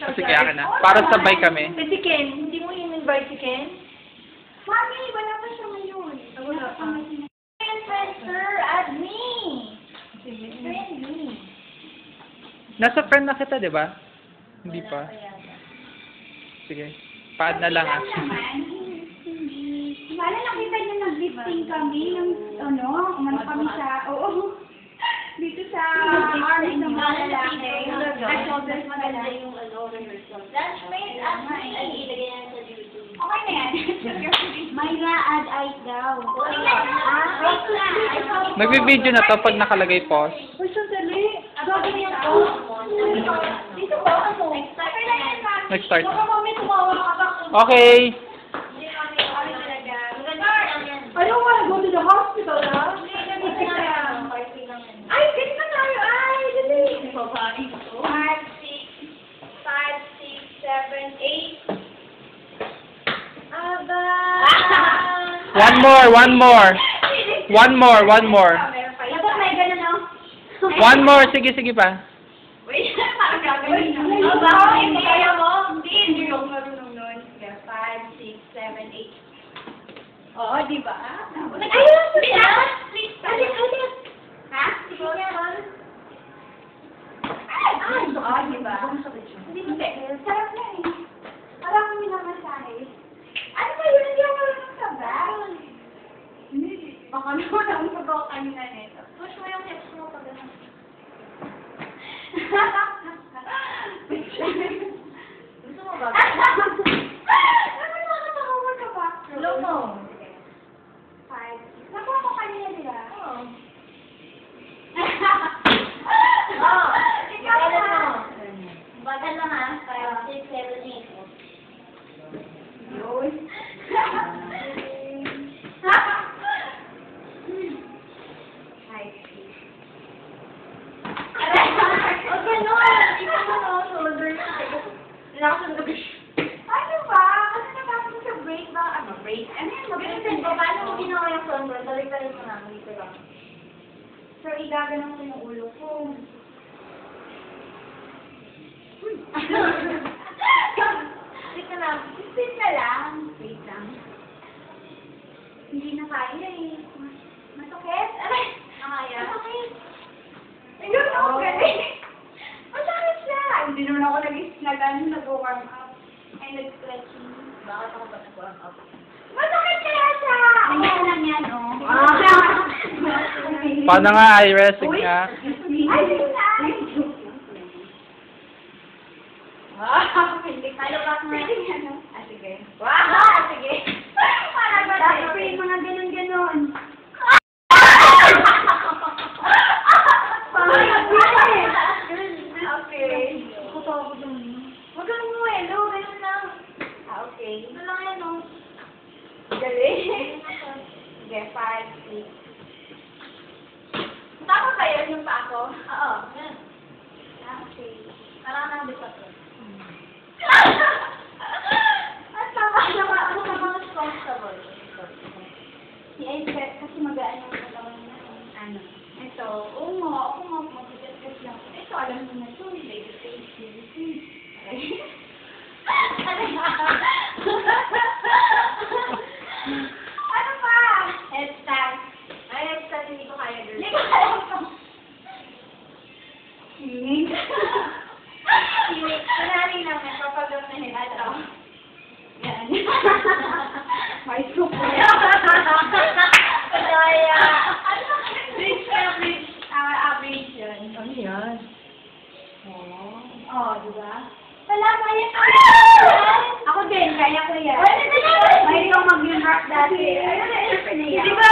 Sige, akin na. Para sabay kami. Si Ken, hindi mo in-invite si Ken? Mami, wala pa siya ngayon. Wala pa. Friend, sir, add me. Sige. Friend me. Nasa friend na kita, di ba? Hindi pa. Sige. Pa-add na lang ah. Wala, nakita niyo nag-lifting kami ng, umano kami sa, dito sa arms ng mga lalaki. At shoulders maganda yung rehearsal. Lunchmate, add me. Okay na yan. Myra, add eyes daw. Wait lang. Nagbi-video na to pag nakalagay pause. Uy, sandali. Gagawin niya to. Dito ba? Okay lang yan, ma'am. Next start. Baka mami tumawa ka pa. Okay. I don't want to go to the hospital, ha? Ay, ganito na tayo. Ay, dali. 5, 6, 7, 8. Aba. One more. Dapat may ganun, no? One more. Sige pa. Wait, parang gagawin na. Aba, hindi kaya mo. Hindi ako marunong nun. 5, 6, 7, 8. Oo, di ba? Ayun! Please, alis. Ha? Sige naman. Ay, di ba? Hindi. Sarap na eh. Parang kami namasahe. Ano ba yun? Hindi ako marunong sabay. Hindi. Baka naman ang sabaw kanina nito. Push mo yung hips mo pag gano'n. Gusto mo ba? Ano nakakatawa ka ba? Slow mo. 5. Nakuha ko kanina, di ba? Oo. Ikaw na. Bagal lang, ha? 5, 6, 7, 8. Yun. Ano ba? Kasi napasok sa break ba? Break? Ano yun? Mag-break ba? Paano mo ginawa yung sunburn? Balik-balik mo namin dito lang. So, igaganon ko yung ulo ko. Wait na lang. Wait na lang. Wait lang. Hindi na kaya eh. Masakit? Aray! Nakaya? Masakit. Ayun, ako galing. Masakit siya. Hindi naman ako nag-warm up. Ay, nag-stretching. Bakit ako ba nag-warm up? Masakit kaya siya! Ayan lang yan, oh. Paano nga, Iris? Sige nga. Ay, sige na. Halo ba ko nga? Sige. Wow! Sige. Parang ba tayo? Dapat mga ganun-ganun. Okay. Kuto ako dun. Huwag kang umuelo. Ganun lang. Okay. Ganun lang yan, oh. Galing. Sige, 5, 6. Tama ba yun yung pa ako? Oo. Yan. Okay. Parang nang bisato. At tama naman. Ano ka mga comfortable? Kasi magaan yung katawan na. Ano? Ito. Oo nga. Ako nga mag-discuss lang. Ito, alam mo na ito. Baby face. Ano pa? Headstand. Ay, headstand hindi ko kaya, girl. Hindi ko kaya ito. Hinig. Kunwari naman, kapag na ito. Yan. May soup. Kaya, bridge na bridge. Bridge yun. Ano yan? Oh, di ba? Wala, kaya ko yan. Ako din, kaya ko yan. May ikaw mag-rock dati. Di ba?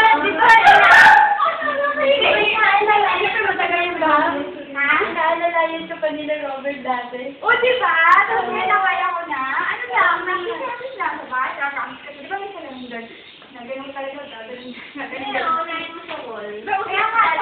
Naalala yun sa kanila Robert dati. O, di ba? Tapos ngayon kaya ko na. Ano lang, nakikipagod lang sa bahay. Di ba may salamin doon? Nagaling talaga. Nagaling. Nagaling. Nagaling mo sa wall. Kaya nga,